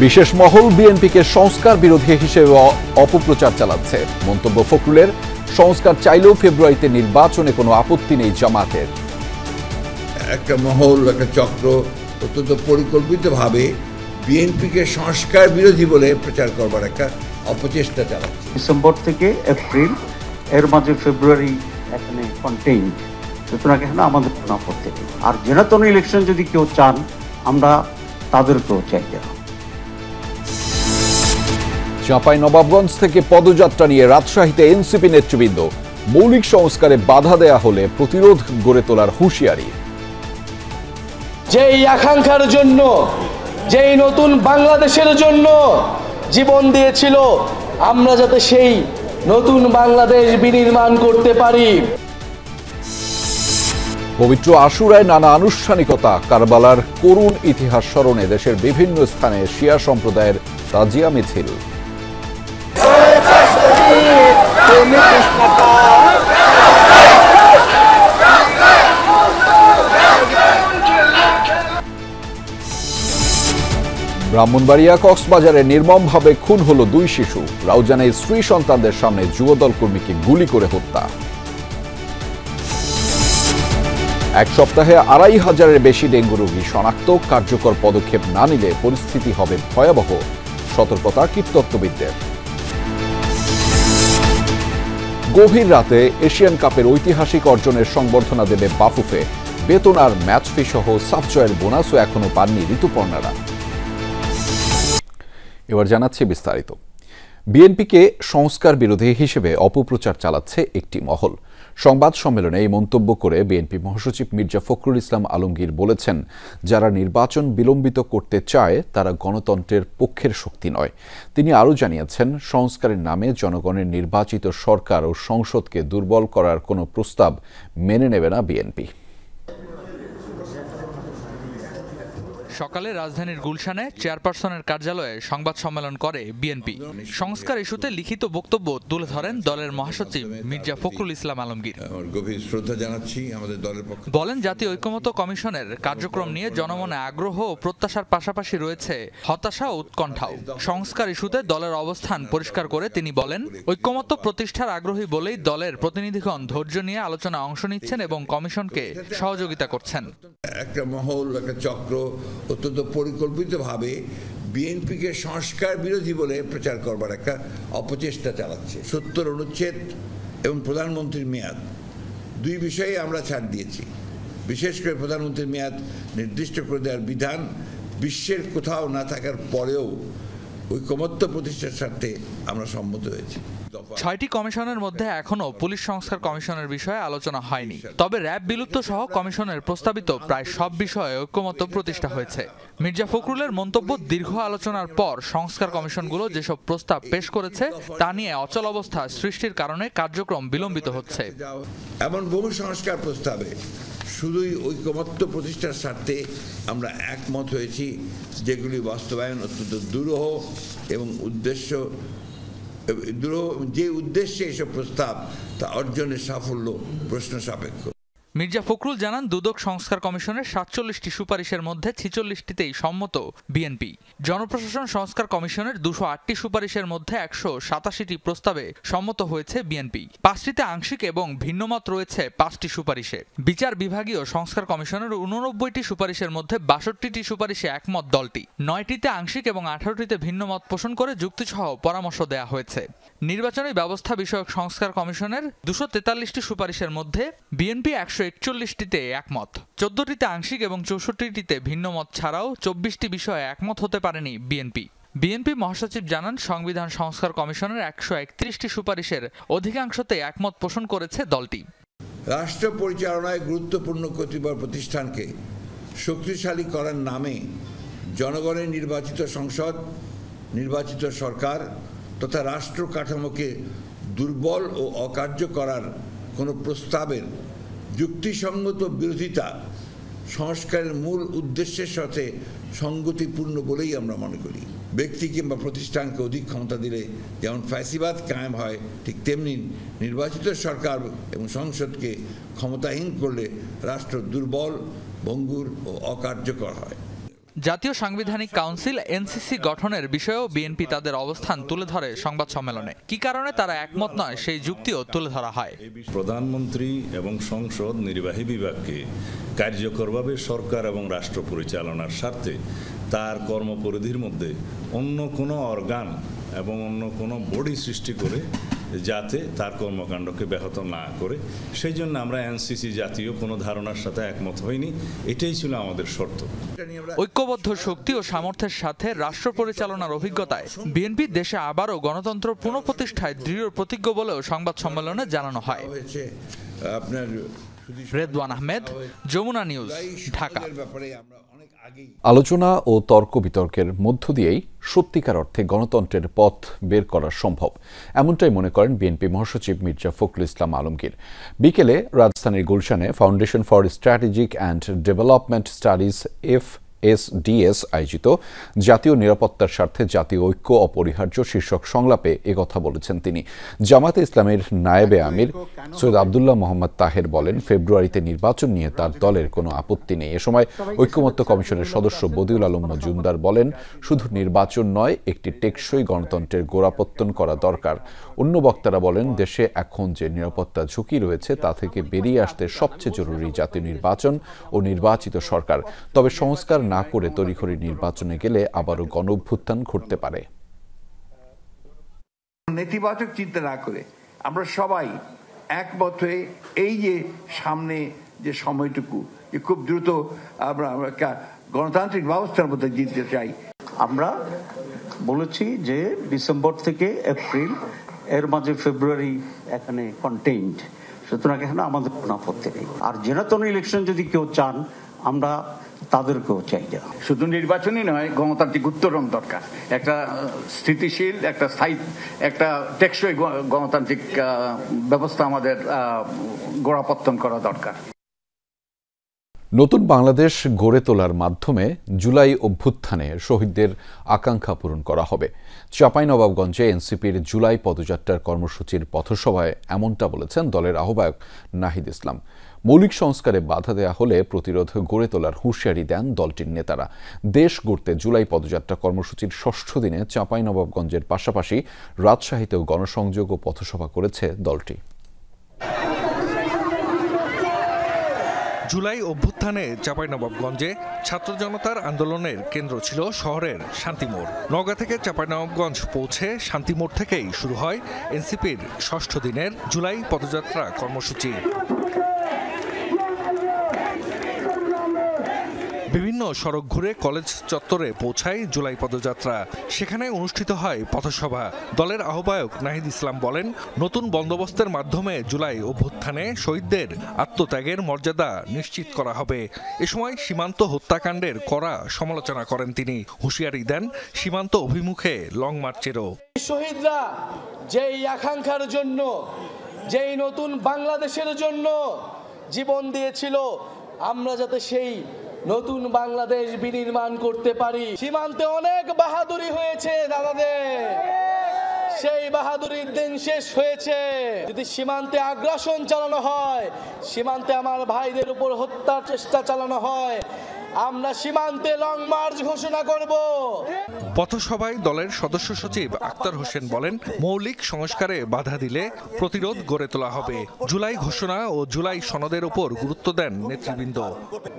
বিশেষ মহল বিএনপিকে সংস্কার বিরোধী হিসেবে অপপ্রচার চালাচ্ছে। মন্তব্য ফখরুলের, সংস্কার চাইলেও ফেব্রুয়ারিতে নির্বাচনে কোনো আপত্তি নেই জামাতের। একটা মহল, একটা চক্র অত্যন্ত পরিকল্পিতভাবে বিএনপিকে সংস্কার বিরোধী বলে প্রচার করবার একটা অপচেষ্টা চালাচ্ছে। ডিসেম্বর থেকে এপ্রিল এর মাঝে ফেব্রুয়ারি এখানে কন্টেইনড, সুতরাং এখানে আমাদের কোনো আপত্তি নেই। আর জেনারেল ইলেকশন যদি কেউ চান, আমরা তাদেরকেও চাই। চাঁপাইনবাবগঞ্জ থেকে পদযাত্রা নিয়ে রাজশাহীতে এনসিপি নেতৃবৃন্দ, মৌলিক সংস্কারে বাধা দেয়া হলে প্রতিরোধ গড়ে তোলার হুঁশিয়ারি। যেই আকাঙ্ক্ষার জন্য, যেই নতুন বাংলাদেশের জন্য জীবন দিয়েছিল, আমরা যাতে সেই নতুন বাংলাদেশ বিনির্মাণ করতে পারি। পবিত্র আশুরায় নানা আনুষ্ঠানিকতা, কারবালার করুণ ইতিহাস স্মরণে দেশের বিভিন্ন স্থানে শিয়া সম্প্রদায়ের তাজিয়া মিছিল। ব্রাহ্মণবাড়িয়া কক্সবাজারে নির্মমভাবে খুন হলো 2 শিশু। রাউজানে স্ত্রী সন্তানদের সামনে যুবদল কর্মীকে গুলি করে হত্যা। এক সপ্তাহে 2500-এর বেশি ডেঙ্গু রোগী শনাক্ত। কার্যকর পদক্ষেপ না নিলে পরিস্থিতি হবে ভয়াবহ, সতর্কতা কীটতত্ত্ববিদদের। গভীর রাতে এশিয়ান কাপের ঐতিহাসিক অর্জনের সংবর্ধনা দেবে বাফুফে। বেতন আর ম্যাচ ফি সহ সাফজয়ের বোনাসও এখনো পাননি ঋতুপর্ণারা। এবার জানাচ্ছি বিস্তারিত। বিএনপিকে সংস্কার বিরোধী হিসেবে অপপ্রচার চালাচ্ছে একটি মহল। সংবাদ সম্মেলনে এই মন্তব্য করে বিএনপি মহাসচিব মির্জা ফখরুল ইসলাম আলমগীর বলেছেন, যারা নির্বাচন বিলম্বিত করতে চায় তারা গণতন্ত্রের পক্ষের শক্তি নয়। তিনি আরও জানিয়েছেন, সংস্কারের নামে জনগণের নির্বাচিত সরকার ও সংসদকে দুর্বল করার কোনো প্রস্তাব মেনে নেবে না বিএনপি। সকালে রাজধানীর গুলশানে চেয়ারপারসনের কার্যালয়ে সংবাদ সম্মেলন করে বিএনপি। সংস্কার ইস্যুতে লিখিত বক্তব্য তুলে ধরেন দলের মহাসচিব মির্জা ফখরুল ইসলাম আলমগীর। গভীর শ্রদ্ধা জানাচ্ছি আমাদের দলের পক্ষে। বলেন, জাতীয় ঐকমত্য কমিশনের কার্যক্রম নিয়ে জনমনে আগ্রহ ও প্রত্যাশার পাশাপাশি রয়েছে হতাশা ও উৎকণ্ঠাও। সংস্কার ইস্যুতে দলের অবস্থান পরিষ্কার করে তিনি বলেন, ঐকমত্য প্রতিষ্ঠার আগ্রহী বলেই দলের প্রতিনিধিগণ ধৈর্য নিয়ে আলোচনায় অংশ নিচ্ছেন এবং কমিশনকে সহযোগিতা করছেন। একটা মহল, একটা চক্র অত্যন্ত পরিকল্পিতভাবে বিএনপিকে সংস্কার বিরোধী বলে প্রচার করবার একটা অপচেষ্টা চালাচ্ছে। 70 অনুচ্ছেদ এবং প্রধানমন্ত্রীর মেয়াদ, 2 বিষয়ে আমরা ছাড় দিয়েছি। বিশেষ করে প্রধানমন্ত্রীর মেয়াদ নির্দিষ্ট করে দেওয়ার বিধান বিশ্বের কোথাও না থাকার পরেও ঐকমত্য প্রতিষ্ঠার স্বার্থে আমরা সম্মত হয়েছি। 6টি কমিশনের মধ্যে এখনও পুলিশ সংস্কার কমিশনের বিষয়ে আলোচনা হয়নি। তবে র্যাব বিলুপ্ত সহ কমিশনের প্রস্তাবিত প্রায় সব বিষয়ে ঐকমত্য প্রতিষ্ঠা হয়েছে। মির্জা ফখরুলের মন্তব্য, দীর্ঘ আলোচনার পর সংস্কার কমিশনগুলো যেসব প্রস্তাব পেশ করেছে তা নিয়ে অচল অবস্থা সৃষ্টির কারণে কার্যক্রম বিলম্বিত হচ্ছে। এমন বহু সংস্কার প্রস্তাবে শুধুই ঐকমত্য প্রতিষ্ঠার স্বার্থে আমরা একমত হয়েছি, যেগুলি বাস্তবায়ন অত্যন্ত দুরূহ এবং যে উদ্দেশ্যে এসব প্রস্তাব তা অর্জনের সাফল্য প্রশ্ন সাপেক্ষ। মির্জা ফখরুল জানান, দুদক সংস্কার কমিশনের 47টি সুপারিশের মধ্যে 46টিতেই সম্মত বিএনপি। জনপ্রশাসন সংস্কার কমিশনের 208টি সুপারিশের মধ্যে 187টি প্রস্তাবে সম্মত হয়েছে বিএনপি। 5টিতে আংশিক এবং ভিন্নমত রয়েছে 5টি সুপারিশে। বিচার বিভাগীয় সংস্কার কমিশনের 89টি সুপারিশের মধ্যে 62টি সুপারিশে একমত দলটি। 9টিতে আংশিক এবং 18টিতে ভিন্নমত পোষণ করে যুক্তিসহ পরামর্শ দেয়া হয়েছে। নির্বাচনী ব্যবস্থা বিষয়ক সংস্কার কমিশনের 243টি সুপারিশের মধ্যে বিএনপি 141টিতে একমত। 14টিতে আংশিক এবং 64টিতে ভিন্নমত ছাড়াও 24টি বিষয়ে একমত হতে পারেনি বিএনপি মহাসচিব জানান, সংবিধান সংস্কার কমিশনের 131টি সুপারিশের অধিকাংশতে একমত পোষণ করেছে দলটি। রাষ্ট্র পরিচালনায় গুরুত্বপূর্ণ কতিপয় প্রতিষ্ঠানকে শক্তিশালী করার নামে জনগণের নির্বাচিত সংসদ, নির্বাচিত সরকার তথা রাষ্ট্র কাঠামোকে দুর্বল ও অকার্য করার কোনো প্রস্তাবের যুক্তিসঙ্গত বিরোধিতা সংস্কারের মূল উদ্দেশ্যের সাথে সঙ্গতিপূর্ণ বলেই আমরা মনে করি। ব্যক্তি কিংবা প্রতিষ্ঠানকে অধিক ক্ষমতা দিলে যেমন ফ্যাসিবাদ কায়েম হয়, ঠিক তেমনি নির্বাচিত সরকার এবং সংসদকে ক্ষমতাহীন করলে রাষ্ট্র দুর্বল, ভঙ্গুর ও অকার্যকর হয়। জাতীয় সাংবিধানিক কাউন্সিল এনসিসি গঠনের বিষয়েও বিএনপি তাদের অবস্থান তুলে ধরে সংবাদ সম্মেলনে। কি কারণে তারা একমত নয় সেই যুক্তিও তুলে ধরা হয়। প্রধানমন্ত্রী এবং সংসদ নির্বাহী বিভাগকে কার্যকরভাবে সরকার এবং রাষ্ট্র পরিচালনার স্বার্থে তার কর্মপরিধির মধ্যে অন্য কোনো অর্গান এবং অন্য কোনো বডি সৃষ্টি করে যাতে তার কর্মকাণ্ডকে ব্যাহত না করে, সেই জন্য আমরা এনসিসি জাতীয় কোনো ধারণার সাথে একমত হইনি। এটাই ছিল আমাদের শর্ত। ঐক্যবদ্ধ শক্তি ও সামর্থ্যের সাথে রাষ্ট্র পরিচালনার অভিজ্ঞতায় বিএনপি দেশে আবারও গণতন্ত্র পুনঃপ্রতিষ্ঠায় দৃঢ় প্রতিজ্ঞ বলেও সংবাদ সম্মেলনে জানানো হয়। রেদওয়ান আহমেদ, যমুনা নিউজ, ঢাকা। আলোচনা ও তর্ক বিতর্কের মধ্য দিয়েই সত্যিকার অর্থে গণতন্ত্রের পথ বের করা সম্ভব, এমনটাই মনে করেন বিএনপি মহাসচিব মির্জা ফখরুল ইসলাম আলমগীর। বিকেলে রাজধানীর গুলশানে foundation for strategic and development studies FSDS আয়োজিত জাতীয় নিরাপত্তার স্বার্থে জাতীয় ঐক্য অপরিহার্য শীর্ষক সংলাপে একথা বলেছেন তিনি। জামায়াতে ইসলামের নায়েবে আমির সৈয়দ আব্দুল্লাহ মোহাম্মদ তাহের বলেন, ফেব্রুয়ারিতে নির্বাচন নিয়ে তার দলের কোনো আপত্তি নেই। এ সময় ঐক্যমত্য কমিশনের সদস্য বদিউল আলম মজুমদার বলেন, শুধু নির্বাচন নয়, একটি টেকসই গণতন্ত্রের গোড়াপত্তন করা দরকার। অন্য বক্তারা বলেন, দেশে এখন যে নিরাপত্তা ঝুঁকি রয়েছে তা থেকে বেরিয়ে আসতে সবচেয়ে জরুরি জাতীয় নির্বাচন ও নির্বাচিত সরকার। তবে সংস্কার না করে তড়িঘড়ি নির্বাচনে গেলে আবারও গণঅভ্যুত্থান ঘটতে পারে। নেতিবাচক চিন্তা না করে আমরা সবাই একমত হয়ে এই যে সামনে যে সময়টুকু যে খুব দ্রুত আমরা গণতান্ত্রিক ব্যবস্থার মধ্যে জিততে চাই। আমরা বলেছি যে ডিসেম্বর থেকে এপ্রিল, এর মাঝে ফেব্রুয়ারি এখানে কন্টেইনড, সুতরাং এখানে আমাদের কোনো আপত্তি নেই। আর জেনারেল ইলেকশন যদি কেউ চান, আমরা তাদেরকেও চাই না। শুধু নির্বাচনই নয়, গণতান্ত্রিক উত্তরণ দরকার, একটা স্থিতিশীল, একটা স্থায়ী, একটা টেকসই গণতান্ত্রিক ব্যবস্থা আমাদের গোড়াপত্তন করা দরকার। নতুন বাংলাদেশ গড়ে তোলার মাধ্যমে জুলাই অভ্যুত্থানে শহীদদের আকাঙ্ক্ষা পূরণ করা হবে। চাঁপাইনবাবগঞ্জে এনসিপির জুলাই পদযাত্রার কর্মসূচির পথসভায় এমনটা বলেছেন দলের আহ্বায়ক নাহিদ ইসলাম। মৌলিক সংস্কারে বাধা দেয়া হলে প্রতিরোধ গড়ে তোলার হুঁশিয়ারি দেন দলটির নেতারা। দেশ গড়তে জুলাই পদযাত্রা কর্মসূচির ষষ্ঠ দিনে চাঁপাইনবাবগঞ্জের পাশাপাশি রাজশাহীতেও গণসংযোগ ও পথসভা করেছে দলটি। জুলাই অভ্যুত্থানে চাঁপাইনবাবগঞ্জে ছাত্র জনতার আন্দোলনের কেন্দ্র ছিল শহরের শান্তিমোড়। নওগাঁ থেকে চাঁপাইনবাবগঞ্জ পৌঁছে শান্তিমোড় থেকেই শুরু হয় এনসিপির ষষ্ঠ দিনের জুলাই পদযাত্রা কর্মসূচি। বিভিন্ন সড়ক ঘুরে কলেজ চত্বরে পৌঁছায় জুলাই পদযাত্রা। সেখানে অনুষ্ঠিত হয় পথসভা। দলের আহ্বায়ক নাহিদ ইসলাম বলেন, নতুন বন্দোবস্তের মাধ্যমে জুলাই অভ্যুত্থানে শহীদদের আত্মত্যাগের মর্যাদা নিশ্চিত করা হবে। এ সময় সীমান্ত হত্যাকাণ্ডের কড়া সমালোচনা করেন তিনি। হুঁশিয়ারি দেন সীমান্ত অভিমুখে লং মার্চেরও। শহীদরা যেই আকাঙ্ক্ষার জন্য, যেই নতুন বাংলাদেশের জন্য জীবন দিয়েছিল, আমরা যাতে সেই নতুন বাংলাদেশ বিনির্মাণ করতে পারি। সীমান্তে অনেক বাহাদুরি হয়েছে দাদাদের, সেই বাহাদুরির দিন শেষ হয়েছে। যদি সীমান্তে আগ্রাসন চালানো হয়, সীমান্তে আমার ভাইদের উপর হত্যার চেষ্টা চালানো হয়, আমরা সীমান্তে লং মার্চ ঘোষণা করব। পথসভায় দলের সদস্য সচিব আক্তার হোসেন বলেন, মৌলিক সংস্কারে বাধা দিলে প্রতিরোধ গড়ে তোলা হবে। জুলাই ঘোষণা ও জুলাই সনদের উপর গুরুত্ব দেন নেতৃবৃন্দ।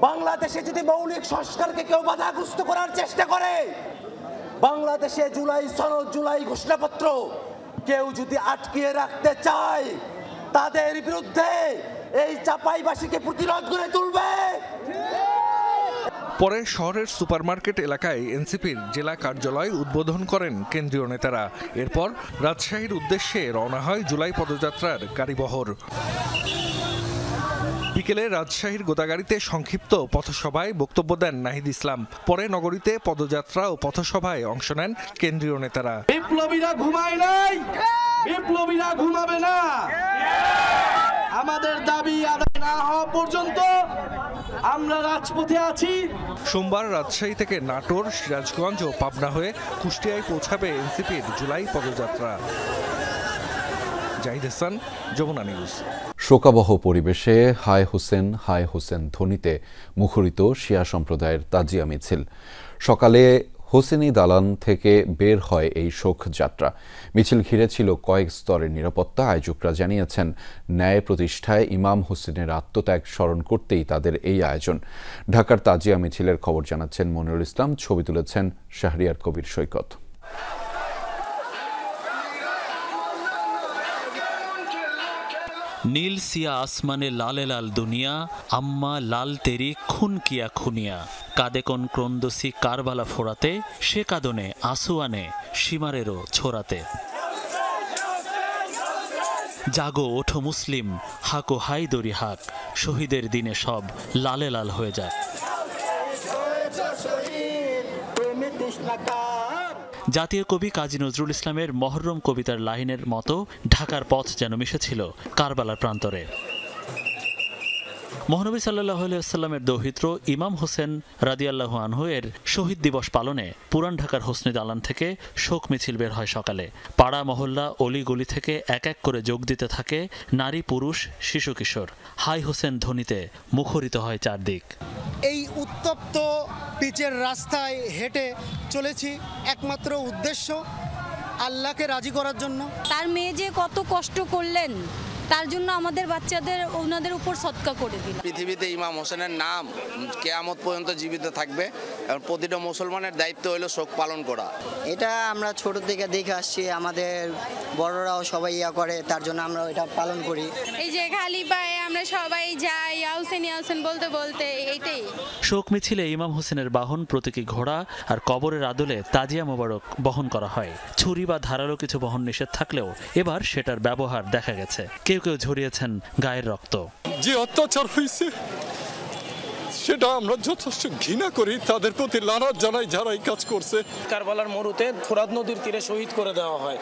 বাংলাদেশে যদি মৌলিক সংস্কারকে কেউ বাধাগ্রস্ত করার চেষ্টা করে, বাংলাদেশে জুলাই সনদ, জুলাই ঘোষণাপত্র কেউ যদি আটকিয়ে রাখতে চায়, তাদের বিরুদ্ধে এই চাঁপাইবাসীকে প্রতিরোধ গড়ে তুলবে। পরে শহরের সুপারমার্কেট এলাকায় এনসিপির জেলা কার্যালয় উদ্বোধন করেন কেন্দ্রীয় নেতারা। এরপর রাজশাহীর উদ্দেশ্যে রওনা হয় জুলাই পদযাত্রার গাড়িবহর। বিকেলে রাজশাহীর গোদাগাড়িতে সংক্ষিপ্ত পথসভায় বক্তব্য দেন নাহিদ ইসলাম। পরে নগরীতে পদযাত্রা ও পথসভায় অংশ নেন কেন্দ্রীয় নেতারা। বিপ্লবীরা ঘুমায় নাই, বিপ্লবীরা ঘুমাবে না। আমাদের দাবি আদায় না হওয়া পর্যন্ত আমরা রাজপথে আছি। সোমবার রাজশাহী থেকে নাটোর, সিরাজগঞ্জ ও পাবনা হয়ে কুষ্টিয়ায় পৌঁছাবে এনসিপির জুলাই পদযাত্রা। জাহিদ হাসান, যমুনা নিউজ। শোকাবহ পরিবেশে হায় হোসেন ধ্বনিতে মুখরিত শিয়া সম্প্রদায়ের তাজিয়া মিছিল। সকালে হোসেনি দালান থেকে বের হয় এই শোকযাত্রা। মিছিল ঘিরে ছিল কয়েক স্তরের নিরাপত্তা। আয়োজকরা জানিয়েছেন, ন্যায় প্রতিষ্ঠায় ইমাম হোসেনের আত্মত্যাগ স্মরণ করতেই তাদের এই আয়োজন। ঢাকার তাজিয়া মিছিলের খবর জানাচ্ছেন মনিরুল ইসলাম, ছবি তুলেছেন শাহরিয়ার কবির সৈকত। নীল সিয়া আসমানে লালে লাল দুনিয়া, আম্মা লাল তেরি খুন কিয়া খুনিয়া। কাদে কোন ক্রন্দসি কারবালা ফোরাতে, সে কাদনে আসুয়ানে সীমারেরও ছোড়াতে। জাগো ওঠো মুসলিম, হাকো হাইদরি হাক, শহীদের দিনে সব লালে লাল হয়ে যায়। জাতীয় কবি কাজী নজরুল ইসলামের মহররম কবিতার লাইনের মতো ঢাকার পথ যেন মিশেছিল কারবালার প্রান্তরে। মহানবী সাল্লাল্লাহু আলাইহি ওয়াসাল্লামের দৌহিত্র ইমাম হোসেন রাদিয়াল্লাহু আনহু এর শহীদ দিবস পালনে পুরান ঢাকার হোসনি দালান থেকে শোক মিছিল বের হয় সকালে। পাড়া মহল্লা অলিগলি থেকে এক এক করে যোগ দিতে থাকে নারী পুরুষ শিশু কিশোর। হাই হোসেন ধ্বনিতে মুখরিত হয় চারদিক। এই উত্তপ্ত পিচের রাস্তায় হেঁটে চলেছি একমাত্র উদ্দেশ্য আল্লাহকে রাজি করার জন্য। তার মেয়ে যে কত কষ্ট করলেন তার জন্য আমাদের বাচ্চাদের ওনাদের উপর সদকা করে দিল। পৃথিবীতে ইমাম হোসেনের নাম কিয়ামত পর্যন্ত জীবিত থাকবে এবং প্রতিটা মুসলমানের দায়িত্ব হলো শোক পালন করা। এটা আমরা ছোট থেকে দেখে আসছি, আমাদের বড়রাও সবাই করে, তার জন্য আমরা এটা পালন করি। এই যে খালি পায়ে আমরা সবাই যাই ইয়াউসেন বলতে বলতে এইটাই। শোক মিছিলে ইমাম হোসেনের বাহন প্রতীকী ঘোড়া আর কবরের আদলে তাজিয়া মোবারক বহন করা হয়। ছুরি বা ধারালো কিছু বহন নিষেধ থাকলেও এবার সেটার ব্যবহার দেখা গেছে। কেউ কেউ ঝরিয়েছেন গায়ের রক্ত। যে অত্যাচার হয়েছে সেটা আমরা যথেষ্ট ঘৃণা করি, তাদের প্রতি লানত জানাই যারা এই কাজ করছে। কারবালার মরুতে ফোরাত নদীর তীরে শহীদ করে দেওয়া হয়,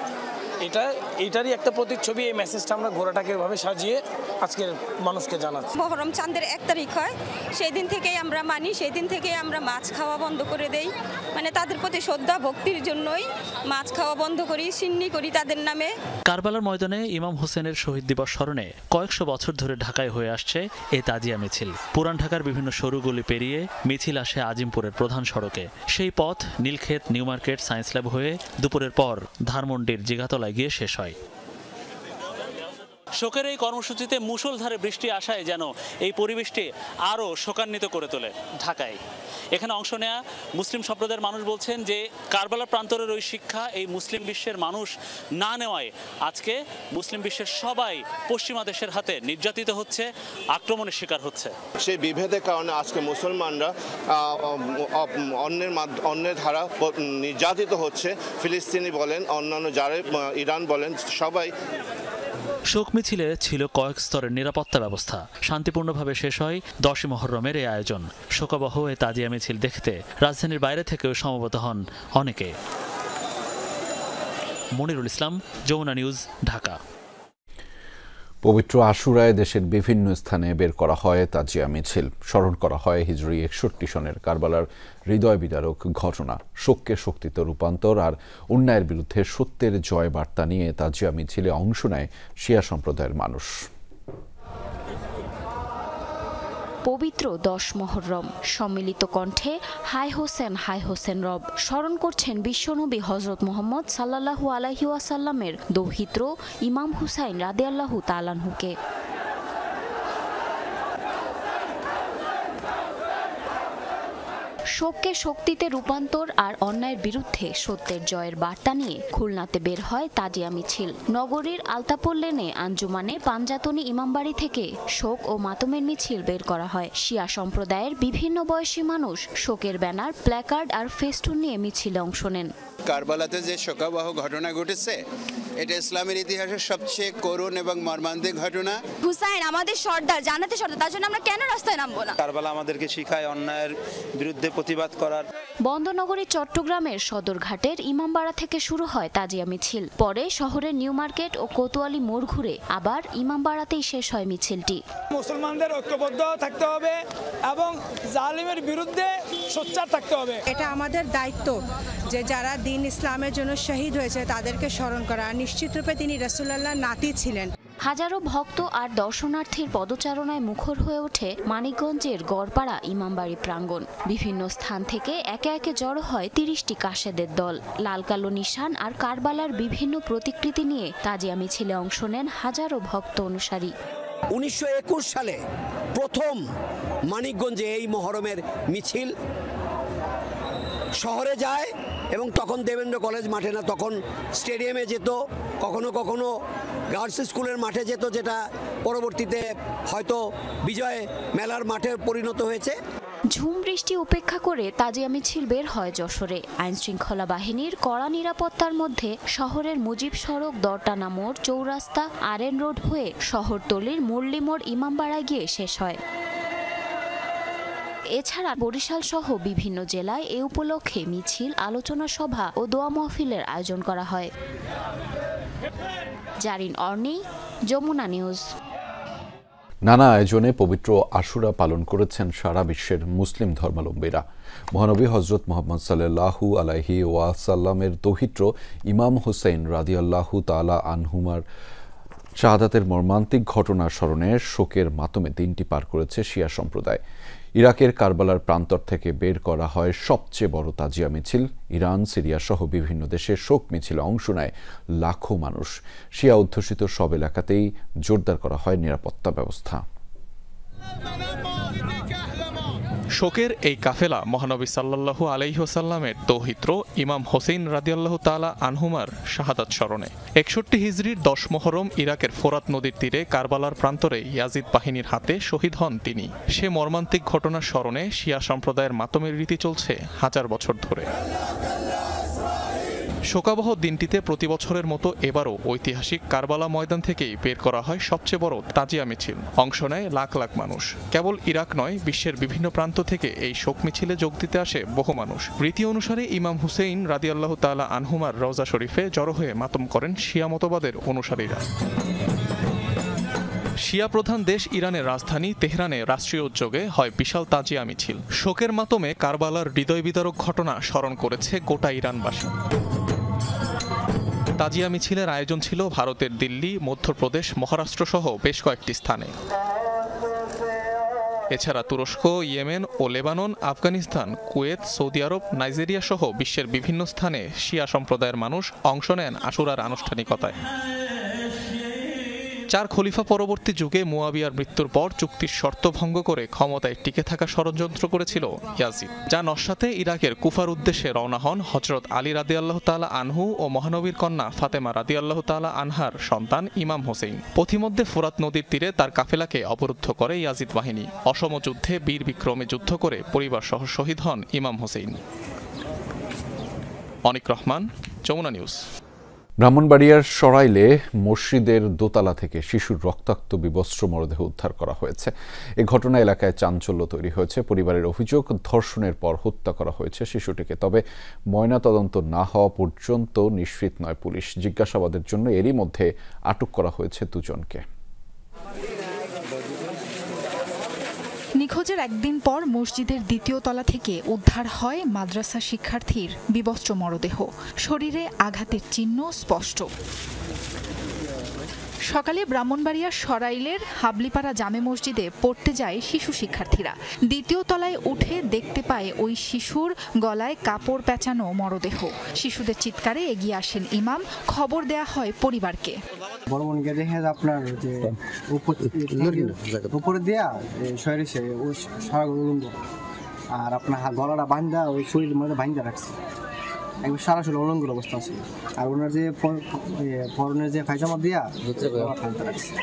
এটারই একটা প্রতিচ্ছবি। এই মেসেজটা আমরা ঘোড়াটাকে এভাবে সাজিয়ে আজকের মানুষকে জানাচ্ছি। মহরম চাঁদের 1 তারিখ হয়, সেই দিন থেকেই আমরা মানি, সেই দিন থেকেই আমরা মাছ খাওয়া বন্ধ করে দেই। মানে তাদের প্রতি শ্রদ্ধা ভক্তির জন্যই মাছ খাওয়া বন্ধ করি, সিন্নি করি তাদের নামে। কারবালার ময়দানে ইমাম হোসেনের শহীদ দিবস স্মরণে কয়েকশো বছর ধরে ঢাকায় হয়ে আসছে এই তাজিয়া মিছিল। পুরান ঢাকার বিভিন্ন সরু গলি পেরিয়ে মিছিল আসে আজিমপুরের প্রধান সড়কে। সেই পথ Nilkhet, new market, science lab হয়ে দুপুরের পর ধানমন্ডির জিগাতলায় গিয়ে শেষ হয়। শোকের এই কর্মসূচিতে মুষলধারে বৃষ্টি আসায় যেন এই পরিবেশটি আরও শোকান্বিত করে তোলে ঢাকায়। এখানে অংশ নেয়া মুসলিম সম্প্রদায়ের মানুষ বলছেন যে কারবালার প্রান্তরের ওই শিক্ষা এই মুসলিম বিশ্বের মানুষ না নেওয়ায় আজকে মুসলিম বিশ্বের সবাই পশ্চিমা দেশের হাতে নির্যাতিত হচ্ছে, আক্রমণের শিকার হচ্ছে। সেই বিভেদের কারণে আজকে মুসলমানরা অন্যের ধারা নির্যাতিত হচ্ছে। ফিলিস্তিনি বলেন, অন্যান্য যারা ইরান বলেন, সবাই। শোক মিছিলে ছিল কয়েক স্তরের নিরাপত্তা ব্যবস্থা। শান্তিপূর্ণভাবে শেষ হয় 10ই মুহররমের এই আয়োজন। শোকাবহ এই তাজিয়া মিছিল দেখতে রাজধানীর বাইরে থেকেও সমবেত হন অনেকে। মনিরুল ইসলাম, যমুনা নিউজ, ঢাকা। পবিত্র আশুরায় দেশের বিভিন্ন স্থানে বের করা হয় তাজিয়া মিছিল। স্মরণ করা হয় হিজরি 61 সনের কারবালার হৃদয় বিদারক ঘটনা। শোককে শক্তিতে রূপান্তর আর অন্যায়ের বিরুদ্ধে সত্যের জয় বার্তা নিয়ে তাজিয়া মিছিলে অংশ নেয় শিয়া সম্প্রদায়ের মানুষ। পবিত্র 10 মুহররম সম্মিলিত কণ্ঠে হাই হোসেন রব স্মরণ করছেন বিশ্বনবী হযরত মুহাম্মদ সাল্লাল্লাহু আলাইহি ওয়াসাল্লামের দৌহিত্র ইমাম হুসাইন রাদিয়াল্লাহু তাআলা আনহুকে। শোককে শক্তিতে রূপান্তর আর অন্যায়ের বিরুদ্ধে সত্যের জয়ের বার্তা নিয়ে খুলনাতে বের হয় তাজিয়া মিছিল। নগরীর আলতাপোল লেনে আঞ্জুমানে পাঞ্জাতনী ইমামবাড়ি থেকে শোক ও মাতমের মিছিল বের করা হয়। শিয়া সম্প্রদায়ের বিভিন্ন বয়সী মানুষ শোকের ব্যানার, প্ল্যাকার্ড আর ফেস্টুন নিয়ে মিছিলে অংশ নেন। কারবালাতে যে শোকাবহ ঘটনা ঘটেছে এটা ইসলামের ইতিহাসের সবচেয়ে করুণ এবং মর্মান্তিক ঘটনা। হুসাইন আমাদের সর্দার, জান্নাতের সর্দার, তার জন্য আমরা কেন রাস্তায় নামবো না? কারবালা আমাদেরকে শিখায় অন্যায়ের বিরুদ্ধে প্রতিবাদ করার। বন্দরনগরী চট্টগ্রামের সদরঘাটের ইমামবাড়া থেকে শুরু হয় তাজিয়া মিছিল। পরে শহরের নিউ মার্কেট ও কোতোয়ালি মোড় ঘুরে আবার ইমামবাড়াতেই শেষ হয় মিছিলটি। মুসলমানদের ঐক্যবদ্ধ থাকতে হবে এবং জালিমের বিরুদ্ধে সোচ্চার থাকতে হবে। এটা আমাদের দায়িত্ব যে যারা দিন ইসলামের জন্য শহীদ হয়েছে তাদেরকে স্মরণ করা। নিশ্চিতরূপে তিনি রাসূলুল্লাহর নাতি ছিলেন। হাজারো ভক্ত আর দর্শনার্থীর পদচারণায় মুখর হয়ে ওঠে মানিকগঞ্জের গড়পাড়া ইমামবাড়ি প্রাঙ্গণ। বিভিন্ন স্থান থেকে একে একে জড়ো হয় ৩০টি কাশেদের দল। লাল কালো নিশান আর কারবালার বিভিন্ন প্রতিকৃতি নিয়ে তাজিয়া মিছিলে অংশ নেন হাজারো ভক্ত অনুসারী। 1921 সালে প্রথম মানিকগঞ্জে এই মহরমের মিছিল শহরে যায় এবং তখন দেবেন্দ্র কলেজ মাঠে না, তখন স্টেডিয়ামে যেত, কখনো কখনো গার্লস স্কুলের মাঠে যেত, যেটা পরবর্তীতে হয়তো বিজয় মেলার মাঠে পরিণত হয়েছে। ঝুম বৃষ্টি উপেক্ষা করে তাজিয়া মিছিল বের হয় যশোরে। আইন শৃঙ্খলা বাহিনীর কড়া নিরাপত্তার মধ্যে শহরের মুজিব সড়ক, দরটানা মোড়, চৌরাস্তা, আরএন রোড হয়ে শহরতলির মুরলী মোড় ইমামবাড়ায় গিয়ে শেষ হয়। এছাড়া বরিশাল সহ বিভিন্ন জেলায় এ উপলক্ষে মিছিল, আলোচনা সভা ও দোয়া মাহফিলের আয়োজন করা হয়। জারিন অর্নি, যমুনা নিউজ। নানা আয়োজনে পবিত্র আশুরা পালন করেছেন সারা বিশ্বের মুসলিম ধর্মাবলম্বীরা। মহানবী হজরত মুহাম্মদ সাল্লাল্লাহু আলাইহি ওয়াসাল্লামের দৌহিত্র ইমাম হুসাইন রাদিয়াল্লাহু তাআলা আনহুমার শাহাদাতের মর্মান্তিক ঘটনা স্মরণে শোকের মাতমে দিনটি পার করেছে শিয়া সম্প্রদায়। ইরাকের কারবালার প্রান্তর থেকে বের করা হয় সবচেয়ে বড় তাজিয়া মিছিল। ইরান, সিরিয়া সহ বিভিন্ন দেশে শোক মিছিলে অংশ নেয় লাখো মানুষ। শিয়া অধ্যুষিত সব এলাকাতেই জোরদার করা হয় নিরাপত্তা ব্যবস্থা। শোকের এই কাফেলা মহানবী সাল্লাল্লাহু আলাইহি ওয়াসাল্লামের দৌহিত্র ইমাম হোসেন রাদিয়াল্লাহু তাআলা আনহুমার শাহাদাত স্মরণে 61 হিজরির 10 মুহররম ইরাকের ফোরাত নদীর তীরে কারবালার প্রান্তরে ইয়াজিদ বাহিনীর হাতে শহীদ হন তিনি। সে মর্মান্তিক ঘটনার স্মরণে শিয়া সম্প্রদায়ের মাতমের রীতি চলছে হাজার বছর ধরে। শোকাবহ দিনটিতে প্রতি বছরের মতো এবারও ঐতিহাসিক কারবালা ময়দান থেকেই বের করা হয় সবচেয়ে বড় তাজিয়া মিছিল। অংশ নেয় লাখ লাখ মানুষ। কেবল ইরাক নয়, বিশ্বের বিভিন্ন প্রান্ত থেকে এই শোক মিছিলে যোগ দিতে আসে বহু মানুষ। রীতি অনুসারে ইমাম হুসেইন রাদিয়াল্লাহু তাআলা আনহুমার রওজা শরীফে জড়ো হয়ে মাতম করেন শিয়া মতবাদের অনুসারীরা। শিয়া প্রধান দেশ ইরানের রাজধানী তেহরানে রাষ্ট্রীয় উদ্যোগে হয় বিশাল তাজিয়া মিছিল। শোকের মাতমে কারবালার হৃদয় বিদারক ঘটনা স্মরণ করেছে গোটা ইরানবাসী। তাজিয়া মিছিলের আয়োজন ছিল ভারতের দিল্লি, মধ্যপ্রদেশ, মহারাষ্ট্র সহ বেশ কয়েকটি স্থানে। এছাড়া তুরস্ক, ইয়েমেন ও লেবানন, আফগানিস্তান, কুয়েত, সৌদি আরব, নাইজেরিয়া সহ বিশ্বের বিভিন্ন স্থানে শিয়া সম্প্রদায়ের মানুষ অংশ নেন আশুরার আনুষ্ঠানিকতায়। 4 খলিফা পরবর্তী যুগে মুয়াবিয়ার মৃত্যুর পর চুক্তির শর্ত ভঙ্গ করে ক্ষমতায় টিকে থাকা ষড়যন্ত্র করেছিল ইয়াজিদ, যা নস্যাতে ইরাকের কুফার উদ্দেশ্যে রওনা হন হযরত আলী রাদিয়াল্লাহু তাআলা আনহু ও মহানবীর কন্যা ফাতেমা রাদিয়াল্লাহু তাআলা আনহার সন্তান ইমাম হোসেন। পথিমধ্যে ফোরাত নদীর তীরে তার কাফেলাকে অবরুদ্ধ করে ইয়াজিদ বাহিনী। অসম যুদ্ধে বীর বিক্রমে যুদ্ধ করে পরিবার সহ শহীদ হন ইমাম হোসেন। অনিক রহমান, যমুনা নিউজ। ব্রাহ্মণবাড়িয়ার সরাইলে মসজিদের দোতলা থেকে শিশুর রক্তাক্ত বিবস্ত্র মরদেহ উদ্ধার করা হয়েছে। এ ঘটনা এলাকায় চাঞ্চল্য তৈরি হয়েছে। পরিবারের অভিযোগ, ধর্ষণের পর হত্যা করা হয়েছে শিশুটিকে। তবে ময়নাতদন্ত না হওয়া পর্যন্ত নিশ্চিত নয় পুলিশ। জিজ্ঞাসাবাদের জন্য এরই মধ্যে আটক করা হয়েছে 2 জনকে। নিখোঁজের একদিন পর মসজিদের 2য় তলা থেকে উদ্ধার হয় মাদ্রাসা শিক্ষার্থীর বিবস্ত্র মরদেহ। শরীরে আঘাতের চিহ্ন স্পষ্ট। সকালে ব্রাহ্মণবাড়িয়ার সরাইলের হাবলিপাড়া জামে মসজিদে পড়তে যায় শিশু শিক্ষার্থীরা। 2য় তলায় উঠে দেখতে পায় ওই শিশুর গলায় কাপড় পেঁচানো মরদেহ। শিশুদের চিৎকারে এগিয়ে আসেন ইমাম। খবর দেয়া হয় পরিবারকে। বড় বোনকে দেখে আপনার যে উপরে দেয়া শরীরে আর আপনার গলাটা বান্ধা ওই শরীরের মধ্যে বান্ধা রাখছে, একবার সারা শরীর অলঙ্গর অবস্থা আছে। আর ওনার যে পরনের যে পায়জামা দিয়া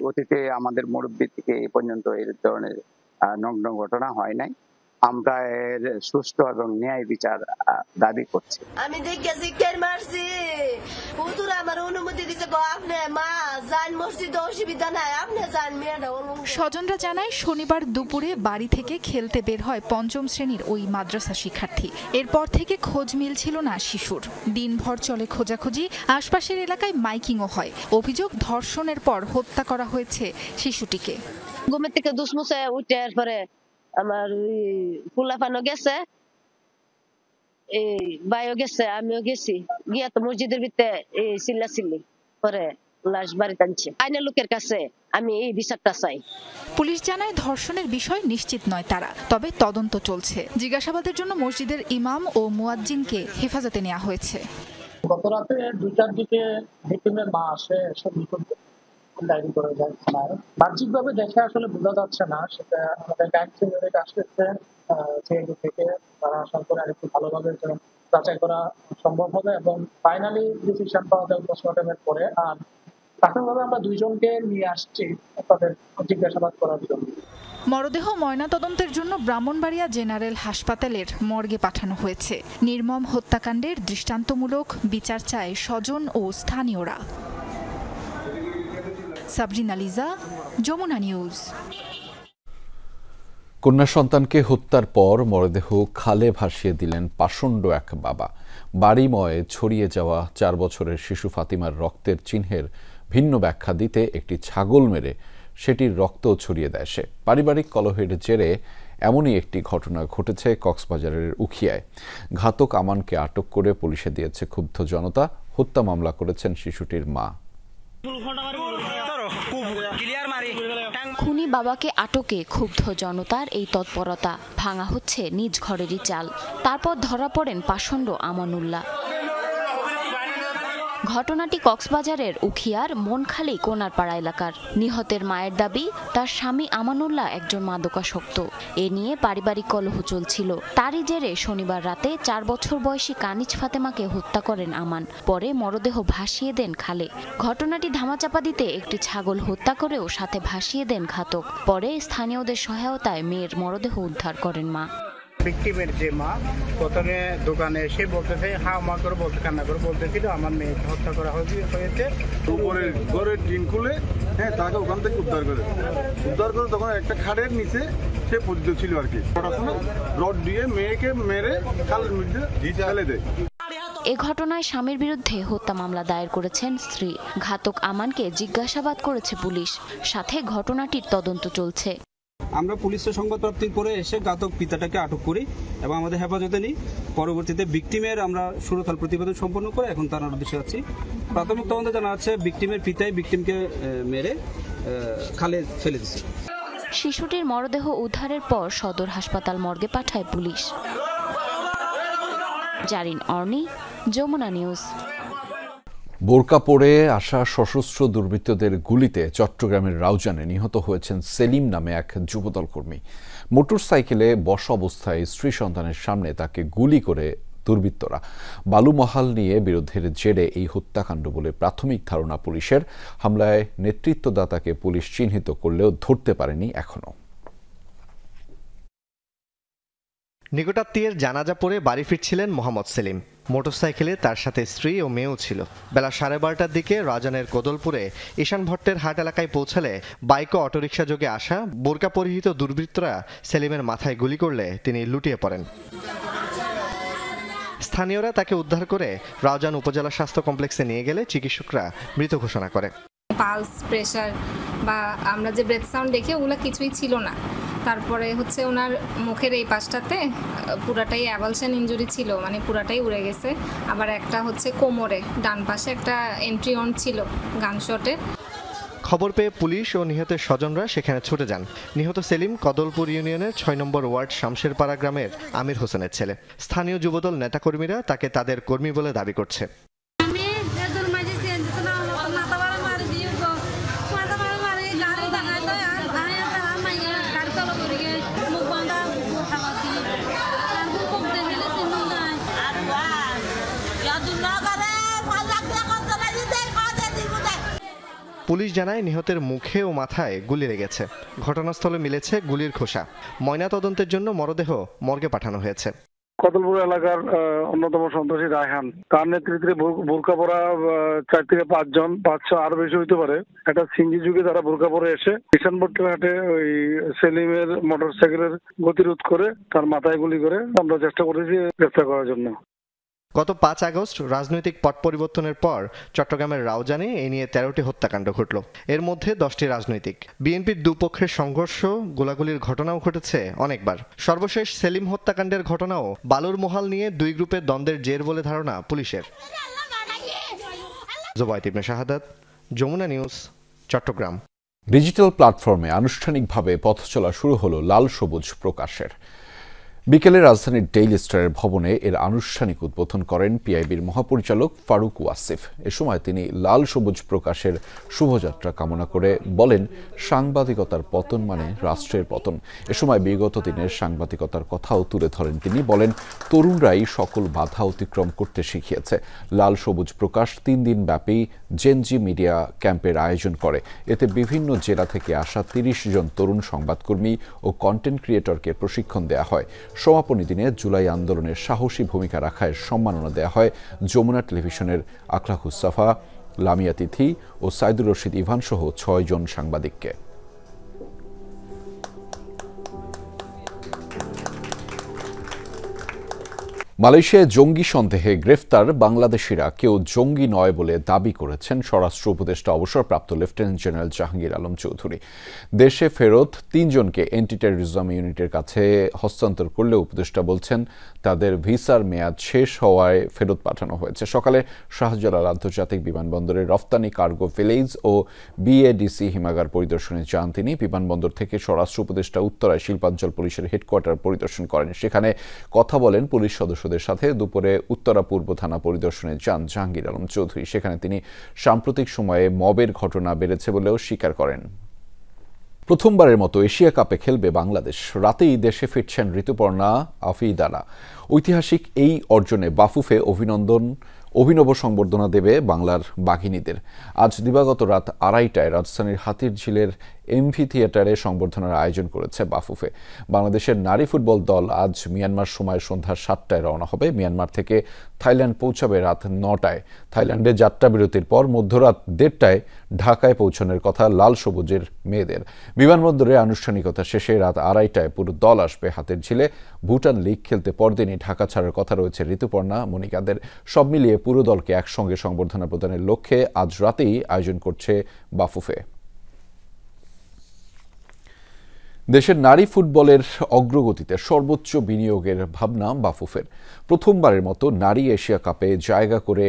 অতীতে আমাদের মুরব্বী থেকে এই পর্যন্ত এই ধরনের নগ্ন ঘটনা হয় নাই। আমরা এর সুষ্ঠু এবং ন্যায় বিচার দাবি করছি। আমি দেখে শিক্ষার মারছি, হুজুর আমার অনুমতি দিতে আপনি মা যান মসজিদে, অসুবিধা নাই, আপনি যান মেয়েটা। স্বজনরা জানায় শনিবার দুপুরে বাড়ি থেকে খেলতে বের হয় 5ম শ্রেণীর ওই মাদ্রাসা শিক্ষার্থী। এরপর থেকে খোঁজ মিলছিল না শিশুর। দিনভর চলে খোঁজাখুঁজি। আশপাশের এলাকায় মাইকিংও হয়। অভিযোগ, ধর্ষণের পর হত্যা করা হয়েছে শিশুটিকে। ঘুমের থেকে দুসমুসে উঠে এরপরে আমার ফুলাফানো গেছে, এই ভাইও গেছে, আমিও গেছি। গিয়া তো মসজিদের ভিতরে চিল্লা চিল্লি পরে লাশ বাড়িতে আনছে। আইনের লোকের কাছে আমি এই বিচারটা চাই। পুলিশ জানায় ধর্ষণের বিষয় নিশ্চিত নয় তারা, তবে তদন্ত চলছে। জিজ্ঞাসাবাদের জন্য মসজিদের ইমাম ও মুয়াজ্জিনকে হেফাজতে নেওয়া হয়েছে। গত রাতে 2টার দিকে ভিকটিমের মা এসে নিখোঁজ ডায়েরি করে যায় থানায়। বাহ্যিকভাবে দেখে আসলে বোঝা যাচ্ছে না, সেটা আমাদের গাইড থেকে আসতেছে সিআইডি থেকে, তারা আশা করে আরেকটু ভালোভাবে যাচাই করা সম্ভব হবে এবং ফাইনালি ডিসিশন পাওয়া যাবে পোস্টমর্টমের পরে। আর প্রাথমিকভাবে আমরা 2 জনকে নিয়ে আসছি তাদের জিজ্ঞাসাবাদ করার জন্য। মরদেহ ময়নাতদন্তের জন্য ব্রাহ্মণবাড়িয়া জেনারেল হাসপাতালের মর্গে পাঠানো হয়েছে। নির্মম হত্যাকাণ্ডের দৃষ্টান্তমূলক বিচার চায় স্বজন ও স্থানীয়রা। সাবরিনা লিজা, যমুনা নিউজ। কন্যা সন্তানকে হত্যার পর মরদেহ খালে ভাসিয়ে দিলেন পাষণ্ড এক বাবা। বাড়িময় ছড়িয়ে যাওয়া 4 বছরের শিশু ফাতিমার রক্তের চিহ্নের ভিন্ন ব্যাখ্যা দিতে একটি ছাগল মেরে সেটির রক্ত ছড়িয়ে দেয় সে। পারিবারিক কলহের জেরে এমনই একটি ঘটনা ঘটেছে কক্সবাজারের উখিয়ায়। ঘাতক আমানকে আটক করে পুলিশে দিয়েছে ক্ষুব্ধ জনতা। হত্যা মামলা করেছেন শিশুটির মা। খুনি বাবাকে আটকে ক্ষুব্ধ জনতার এই তৎপরতা। ভাঙা হচ্ছে নিজ ঘরেরই চাল। তারপর ধরা পড়েন পাষণ্ড আমানুল্লাহ। ঘটনাটি কক্সবাজারের উখিয়ার মনখালী কোনারপাড়া এলাকার। নিহতের মায়ের দাবি, তার স্বামী আমানুল্লাহ একজন মাদকাসক্ত। এ নিয়ে পারিবারিক কলহ চলছিল। তারই জেরে শনিবার রাতে 4 বছর বয়সী কানিজ ফাতেমাকে হত্যা করেন আমান। পরে মরদেহ ভাসিয়ে দেন খালে। ঘটনাটি ধামাচাপা দিতে একটি ছাগল হত্যা করেও সাথে ভাসিয়ে দেন ঘাতক। পরে স্থানীয়দের সহায়তায় মেয়ের মরদেহ উদ্ধার করেন মা। ভিকটিমের যে মা প্রথমে দোকানে এসে বলতেছে মা করে বলতে কান্না করে বলতেছিল আমার মেয়েকে হত্যা করা হয়েছে। উপরে ঘরের টিন খুলে তাকে ওখান থেকে উদ্ধার করে তখন একটা খাটের নিচে সে পতিত ছিল আর কি। রড দিয়ে মেয়েকে মেরে খালের মধ্যে ফেলে দেয়। এ ঘটনায় স্বামীর বিরুদ্ধে হত্যা মামলা দায়ের করেছেন স্ত্রী। ঘাতক আমানকে জিজ্ঞাসাবাদ করেছে পুলিশ। সাথে ঘটনাটির তদন্ত চলছে। আমরা পুলিশের সংবাদ প্রাপ্তির পরে এসে ঘাতক পিতাটাকে আটক করি এবং আমাদের হেফাজতে নিই। পরবর্তীতে ভিকটিমের আমরা সুরতহাল প্রতিবেদন সম্পন্ন করে এখন থানার উদ্দেশ্যে যাচ্ছি। প্রাথমিক তদন্তে জানা যাচ্ছে ভিকটিমের পিতাই ভিকটিমকে মেরে খালে ফেলে দিচ্ছে। শিশুটির মরদেহ উদ্ধারের পর সদর হাসপাতাল মর্গে পাঠায় পুলিশ। জারিন অর্নি, যমুনা নিউজ। বোরকা পরে আসা সশস্ত্র দুর্বৃত্তদের গুলিতে চট্টগ্রামের রাউজানে নিহত হয়েছেন সেলিম নামে এক যুবদল কর্মী। মোটরসাইকেলে বসা অবস্থায় স্ত্রী সন্তানের সামনে তাকে গুলি করে দুর্বৃত্তরা। বালুমহাল নিয়ে বিরোধের জেরে এই হত্যাকাণ্ড বলে প্রাথমিক ধারণা পুলিশের। হামলায় নেতৃত্বদাতাকে পুলিশ চিহ্নিত করলেও ধরতে পারেনি এখনো। নিকটাত্মীয়ের জানাজা পড়ে বাড়ি ফিরছিলেন মোহাম্মদ সেলিম। মোটরসাইকেলে তার সাথে স্ত্রী ও মেয়েও ছিল। বেলা 12:30টার দিকে রাজানের কোদলপুরে ঈশান ভট্টের হাট এলাকায় পৌঁছালে বাইক ও অটোরিকশা যোগে আসা বোরকা পরিহিত দুর্বৃত্তরা সেলিমের মাথায় গুলি করলে তিনি লুটিয়ে পড়েন। স্থানীয়রা তাকে উদ্ধার করে রাউজান উপজেলা স্বাস্থ্য কমপ্লেক্সে নিয়ে গেলে চিকিৎসকরা মৃত ঘোষণা করে। পালস, প্রেশার বা আমরা যে ব্রেথ সাউন্ড দেখি ওগুলো কিছুই ছিল না। তারপরে হচ্ছে ওনার মুখের এই পাশটাতে পুরাটাই অ্যাভালশন ইনজুরি ছিল, মানে পুরাটাই উড়ে গেছে। আবার একটা হচ্ছে কোমরে ডান পাশে একটা এন্ট্রি অন ছিল গানশটের। খবর পেয়ে পুলিশ ও নিহতের স্বজনরা সেখানে ছুটে যান। নিহত সেলিম কদলপুর ইউনিয়নের 6 নম্বর ওয়ার্ড শামশেরপাড়া গ্রামের আমির হোসেনের ছেলে। স্থানীয় যুবদল নেতাকর্মীরা তাকে তাদের কর্মী বলে দাবি করছে। পুলিশ জানায় নিহতের মুখে ও মাথায় গুলি লেগেছে। ঘটনাস্থলে মিলেছে গুলির খোসা। ময়নাতদন্তের জন্য মরদেহ মর্গে পাঠানো হয়েছে। কদলপুর এলাকার অন্যতম সন্ত্রাসী রায়হান, তার নেতৃত্বে বোরকা পরা 4 থেকে 5 জন, 500 আরো বেশি হইতে পারে, একটা সিঙ্গি যুগে তারা বোরকা পরে এসে ঈশান ভট্টের হাটে ওই সেলিমের মোটরসাইকেলের গতিরোধ করে তার মাথায় গুলি করে আমরা চেষ্টা করেছি গ্রেফতার করার জন্য। গত 5 আগস্ট রাজনৈতিক পট পরিবর্তনের পর চট্টগ্রামের রাউজানে এ নিয়ে 13টি হত্যাকাণ্ড ঘটল। এর মধ্যে 10টি রাজনৈতিক। বিএনপির দুপক্ষের সংঘর্ষ, গোলাগুলির ঘটনাও ঘটেছে অনেকবার। সর্বশেষ সেলিম হত্যাকাণ্ডের ঘটনাও বালুরমহাল নিয়ে 2 গ্রুপের দ্বন্দ্বের জের বলে ধারণা পুলিশের। জুবাইদ ইবনে শাহাদাত, যমুনা নিউজ, চট্টগ্রাম। ডিজিটাল প্ল্যাটফর্মে আনুষ্ঠানিকভাবে পথ চলা শুরু হলো লাল সবুজ প্রকাশের। বিকেলে রাজধানীর ডেইলি স্টারের ভবনে এর আনুষ্ঠানিক উদ্বোধন করেন পিআইবির মহাপরিচালক ফারুক ওয়াসিফ। এ সময় তিনি লাল সবুজ প্রকাশের শুভযাত্রা কামনা করে বলেন, সাংবাদিকতার পতন মানে রাষ্ট্রের পতন। এ সময় বিগত দিনের সাংবাদিকতার কথাও তুলে ধরেন তিনি। বলেন, তরুণরাই সকল বাধা অতিক্রম করতে শিখিয়েছে। লাল সবুজ প্রকাশ 3 দিন ব্যাপী জেনজি মিডিয়া ক্যাম্পের আয়োজন করে। এতে বিভিন্ন জেলা থেকে আসা 30 জন তরুণ সংবাদকর্মী ও কন্টেন্ট ক্রিয়েটরকে প্রশিক্ষণ দেওয়া হয়। সমাপনী দিনে জুলাই আন্দোলনের সাহসী ভূমিকা রাখায় সম্মাননা দেওয়া হয় যমুনা টেলিভিশনের আখলাকুস সাফা, লামিয়া তিথি ও সাইদুর রশিদ ইভান সহ 6 জন সাংবাদিককে। মালয়েশিয়ায় জঙ্গি সন্দেহে গ্রেফতার বাংলাদেশিরা কেউ জঙ্গি নয় বলে দাবি করেছেন স্বরাষ্ট্র উপদেষ্টা অবসরপ্রাপ্ত লেফটেন্যান্ট জেনারেল জাহাঙ্গীর আলম চৌধুরী। দেশে ফেরত 3 জনকে অ্যান্টি টেররিজম ইউনিটের কাছে হস্তান্তর করলে উপদেষ্টা বলছেন তাদের ভিসার মেয়াদ শেষ হওয়ায় ফেরত পাঠানো হয়েছে। সকালে শাহজালাল আন্তর্জাতিক বিমানবন্দরের রফতানি কার্গো ভিলেজ ও বিএডিসি হিমাগার পরিদর্শনে যান তিনি। বিমানবন্দর থেকে স্বরাষ্ট্র উপদেষ্টা উত্তরায় শিল্পাঞ্চল পুলিশের হেডকোয়ার্টার পরিদর্শন করেন। সেখানে কথা বলেন পুলিশ সদস্যদের সাথে। দুপুরে উত্তরা পূর্ব থানা পরিদর্শনে যান জাহাঙ্গীর আলম চৌধুরী। সেখানে তিনি সাম্প্রতিক সময়ে মবের ঘটনা বেড়েছে বলেও স্বীকার করেন। প্রথমবারের মতো এশিয়া কাপে খেলবে বাংলাদেশ। রাতেই দেশে ফিরছেন ঋতুপর্ণা আফিদারা। ঐতিহাসিক এই অর্জনে বাফুফে অভিনব সংবর্ধনা দেবে বাংলার বাঘিনীদের। আজ দিবাগত রাত 2:30টায় রাজধানীর হাতিরঝিলের এমভি থিয়েটারে সংবর্ধনার আয়োজন করেছে বাফুফে। বাংলাদেশের নারী ফুটবল দল আজ মিয়ানমার সময় সন্ধ্যা 7টায় রওনা হবে। মিয়ানমার থেকে থাইল্যান্ড পৌঁছাবে রাত 9টায়। থাইল্যান্ডে যাত্রা বিরতির পর মধ্যরাত 1:30টায় ঢাকায় পৌঁছানোর কথা লাল সবুজের মেয়েদের। বিমানবন্দরে আনুষ্ঠানিকতা শেষে রাত 2:30টায় পুরো দল আসবে হাতিরঝিলে। ভুটান লিগ খেলতে পরদিনই ঢাকা ছাড়ার কথা রয়েছে ঋতুপর্ণা মনিকাদের। সব মিলিয়ে পুরো দলকে একসঙ্গে সংবর্ধনা প্রদানের লক্ষ্যে আজ রাতেই আয়োজন করছে বাফুফে। দেশের নারী ফুটবলের অগ্রগতিতে সর্বোচ্চ বিনিয়োগের ভাবনা বাফুফের। প্রথমবারের মতো নারী এশিয়া কাপে জায়গা করে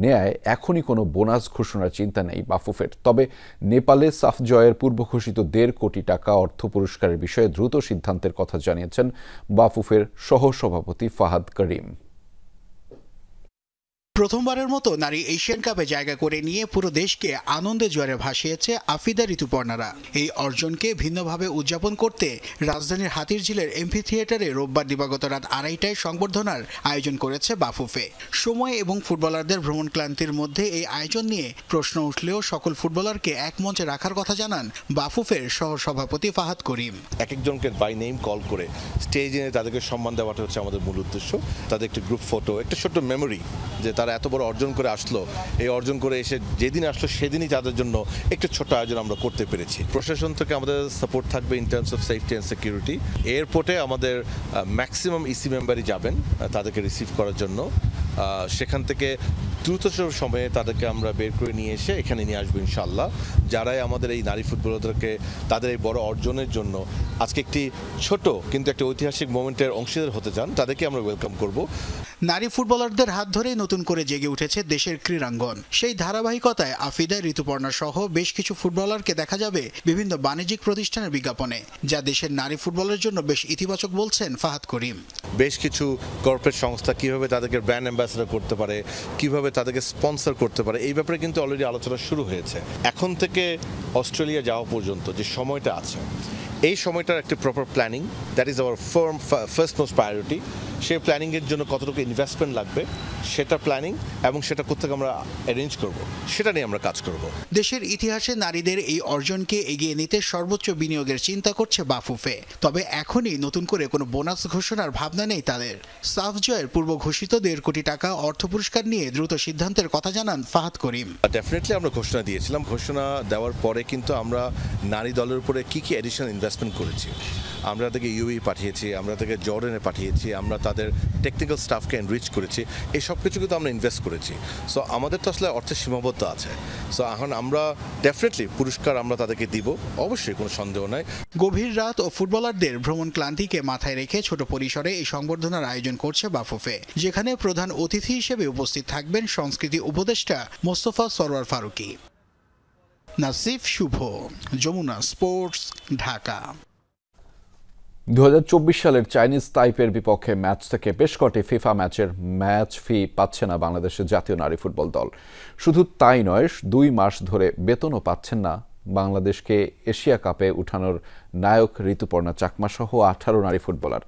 নেয় এখনই কোনো বোনাস ঘোষণার চিন্তা নেই বাফুফের। তবে নেপালে সাফ জয়ের পূর্ব ঘোষিত 1.5 কোটি টাকা অর্থ পুরস্কারের বিষয়ে দ্রুত সিদ্ধান্তের কথা জানিয়েছেন বাফুফের সহসভাপতি ফাহাদ করিম। প্রথমবারের মতো নারী এশিয়ান কাপে জায়গা করে নিয়ে পুরো দেশকে আনন্দে জোয়ারে ভাসিয়েছে আফিদা ঋতুপর্ণারা। এই অর্জনকে ভিন্নভাবে উদযাপন করতে রাজধানীর হাতিরঝিলের এমপি থিয়েটারে রোববার দিবাগত রাত 2:30টায় সংবর্ধনার আয়োজন করেছে বাফুফে। সময় এবং ফুটবলারদের ভ্রমণ ক্লান্তির মধ্যে এই আয়োজন নিয়ে প্রশ্ন উঠলেও সকল ফুটবলারকে এক মঞ্চে রাখার কথা জানান বাফুফের সহসভাপতি ফাহাদ করিম। এক একজনকে বাই নেম কল করে স্টেজে এনে তাদেরকে সম্মান দেওয়াটা হচ্ছে আমাদের মূল উদ্দেশ্য। তাদের একটি গ্রুপ ফটো, একটা ছোট্ট মেমোরি যে তারা এত বড় অর্জন করে আসলো। এই অর্জন করে এসে যেদিন আসলো সেদিনই তাদের জন্য একটু ছোট্ট আয়োজন আমরা করতে পেরেছি। প্রশাসন থেকে আমাদের সাপোর্ট থাকবে in terms of safety and security. এয়ারপোর্টে আমাদের ম্যাক্সিমাম ইসি মেম্বারই যাবেন তাদেরকে রিসিভ করার জন্য। সেখান থেকে দ্রুত সময়ে তাদেরকে আমরা বের করে নিয়ে এসে এখানে নিয়ে আসবো ইনশাআল্লাহ। যারাই আমাদের এই নারী ফুটবলারদেরকে তাদের এই বড় অর্জনের জন্য আজকে একটি ছোট কিন্তু একটা ঐতিহাসিক মোমেন্টের অংশীদার হতে চান, তাদেরকে আমরা ওয়েলকাম করব। নারী ফুটবলারদের হাত ধরেই নতুন করে জেগে উঠেছে দেশের ক্রীড়াঙ্গন। সেই ধারাবাহিকতায় আফিদা ঋতুপর্ণা সহ বেশ কিছু ফুটবলারকে দেখা যাবে বিভিন্ন বাণিজ্যিক প্রতিষ্ঠানের বিজ্ঞাপনে, যা দেশের নারী ফুটবলের জন্য বেশ ইতিবাচক বলছেন ফাহাদ করিম। বেশ কিছু কর্পোরেট সংস্থা কিভাবে তাদেরকে ব্র্যান্ড অ্যাম্বাসেডর করতে পারে, কিভাবে তাদেরকে স্পন্সর করতে পারে, এই ব্যাপারে কিন্তু অলরেডি আলোচনা শুরু হয়েছে। এখন থেকে অস্ট্রেলিয়া যাওয়া পর্যন্ত যে সময়টা আছে, এই সময়টার একটি proper planning, that is our first most priority. সেই প্ল্যানিংয়ের জন্য কতটুকু ইনভেস্টমেন্ট লাগবে সেটা প্ল্যানিং এবং সেটা কোথেকে আমরা অ্যারেঞ্জ করব সেটা নিয়ে আমরা কাজ করব। দেশের ইতিহাসে নারীদের এই অর্জনকে এগিয়ে নিতে সর্বোচ্চ বিনিয়োগের চিন্তা করছে বাফুফে। তবে এখনই নতুন করে কোনো বোনাস ঘোষণার ভাবনা নেই তাদের। সাফ জয়ের পূর্ব ঘোষিত 1.5 কোটি টাকা অর্থ পুরস্কার নিয়ে দ্রুত সিদ্ধান্তের কথা জানান ফাহাদ করিম। ডেফিনেটলি আমরা ঘোষণা দিয়েছিলাম। ঘোষণা দেওয়ার পরে কিন্তু আমরা নারী দলের উপরে কি অ্যাডিশনাল ইনভেস্টমেন্ট করেছি। আমরা তাদেরকে ইউই পাঠিয়েছি, আমরা তাদেরকে জর্ডানে পাঠিয়েছি, আমরা তাদের টেকনিক্যাল স্টাফকে এনরিচ করেছি। এই সব কিছু কিন্তু আমরা ইনভেস্ট করেছি। সো আমাদের তো আসলে অর্থের সীমাবদ্ধ আছে। সো এখন আমরা ডেফিনেটলি পুরস্কার আমরা তাদেরকে দিব, অবশ্যই কোনো সন্দেহ নাই। গভীর রাত ও ফুটবলারদের ভ্রমণ ক্লান্তিকে মাথায় রেখে ছোট পরিসরে এই সংবর্ধনার আয়োজন করছে বাফুফে, যেখানে প্রধান অতিথি হিসেবে উপস্থিত থাকবেন সংস্কৃতি উপদেষ্টা মোস্তফা সরওয়ার ফারুকী। নাসিফ শুভ, যমুনা স্পোর্টস, ঢাকা। 2024 সালের চাইনিজ তাইপের বিপক্ষে ম্যাচ থেকে বেশ কটি ফিফা ম্যাচের ম্যাচ ফি পাচ্ছে না বাংলাদেশের জাতীয় নারী ফুটবল দল। শুধু তাই নয়, 2 মাস ধরে বেতনও পাচ্ছেন না বাংলাদেশকে এশিয়া কাপে উঠানোর নায়ক ঋতুপর্ণা চাকমা সহ 18 নারী ফুটবলার।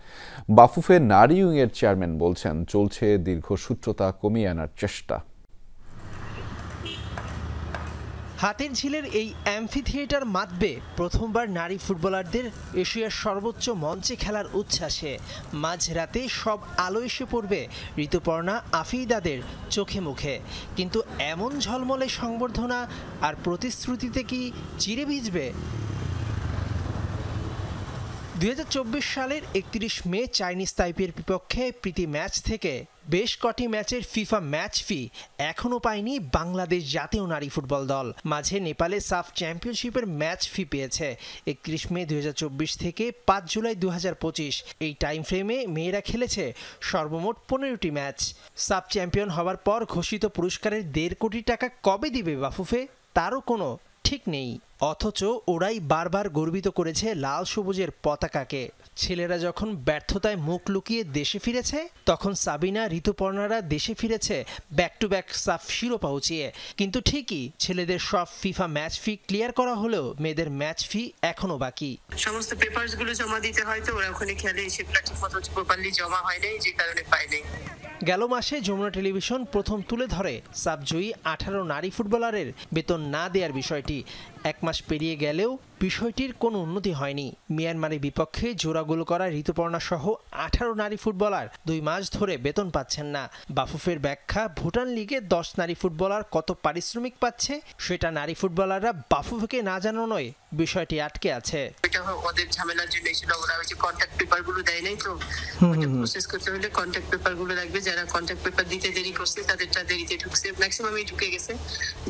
বাফুফে নারী উইংয়ের চেয়ারম্যান বলছেন, চলছে দীর্ঘসূত্রতা কমিয়ে আনার চেষ্টা। হাতিরঝিলের এই অ্যাম্ফি থিয়েটার মাতবে প্রথমবার নারী ফুটবলারদের এশিয়ার সর্বোচ্চ মঞ্চে খেলার উচ্ছ্বাসে। মাঝরাতে সব আলো এসে পড়বে ঋতুপর্ণা আফিদাদের চোখে মুখে। কিন্তু এমন ঝলমলে সংবর্ধনা আর প্রতিশ্রুতিতে কি চিরে ভিজবে? 2024 সালের 31 মে চাইনিজ তাইপের বিপক্ষে প্রীতি ম্যাচ থেকে বেশ কটি ম্যাচের ফিফা ম্যাচ ফি এখনও পায়নি বাংলাদেশ জাতীয় নারী ফুটবল দল। মাঝে নেপালে সাফ চ্যাম্পিয়নশিপের ম্যাচ ফি পেয়েছে 31 মে 2024 থেকে 5 জুলাই 2025। এই টাইম ফ্রেমে মেয়েরা খেলেছে সর্বমোট 15টি ম্যাচ। সাফ চ্যাম্পিয়ন হওয়ার পর ঘোষিত পুরস্কারের 1.5 কোটি টাকা কবে দিবে বাফুফে, তারও কোনো ঠিক নেই। অথচ ওরাই বারবার গর্বিত করেছে লাল সবুজের পতাকাকে। ছেলেরা যখন ব্যর্থতায় মুখ লুকিয়ে দেশে ফিরেছে, তখন সাবিনা ঋতুপর্ণারা দেশে ফিরেছে ব্যাক টু ব্যাক সাফ শিরোপা উঁচিয়ে। কিন্তু ঠিকই, ছেলেদের সব ফিফা ম্যাচ ফি ক্লিয়ার করা হলেও মেয়েদের ম্যাচ ফি এখনো বাকি। সমস্ত পেপারস গুলো জমা দিতে হয়, তো ওরা ওখানে খেলে সেগুলো ঠিকমতো প্রপারলি জমা হয় নাই, যে কারণে পায় নাই। গেল মাসে যমুনা টেলিভিশন প্রথম তুলে ধরে সাবজয়ী 18 নারী ফুটবলারের বেতন না দেওয়ার বিষয়টি। 1 মাস পেরিয়ে গেলেও বিষয়টির কোনো উন্নতি হয়নি। মিয়ানমারের বিপক্ষে জোড়া গোল করা ঋতুপর্ণা সহ 18 নারী ফুটবলার 2 মাস ধরে বেতন পাচ্ছেন না। বাফুফের ব্যাখ্যা, ভুটান লিগে 10 নারী ফুটবলার কত পারিশ্রমিক পাচ্ছে সেটা নারী ফুটবলাররা বাফুফেকে না জানানোয় বিষয়টি আটকে আছে। এটা ওদের ঝামেলার জন্য ছিল, ওরা ওই যে কন্ট্যাক্ট পেপার গুলো দেয় নাই, তো ওটা প্রসেস করতে হলে কন্ট্যাক্ট পেপার গুলো লাগবে। যারা কন্ট্যাক্ট পেপার দিতে দেরি করছে তাদেরটা দেরিতে ঢুকছে, ম্যাক্সিমামই ঢুকে গেছে।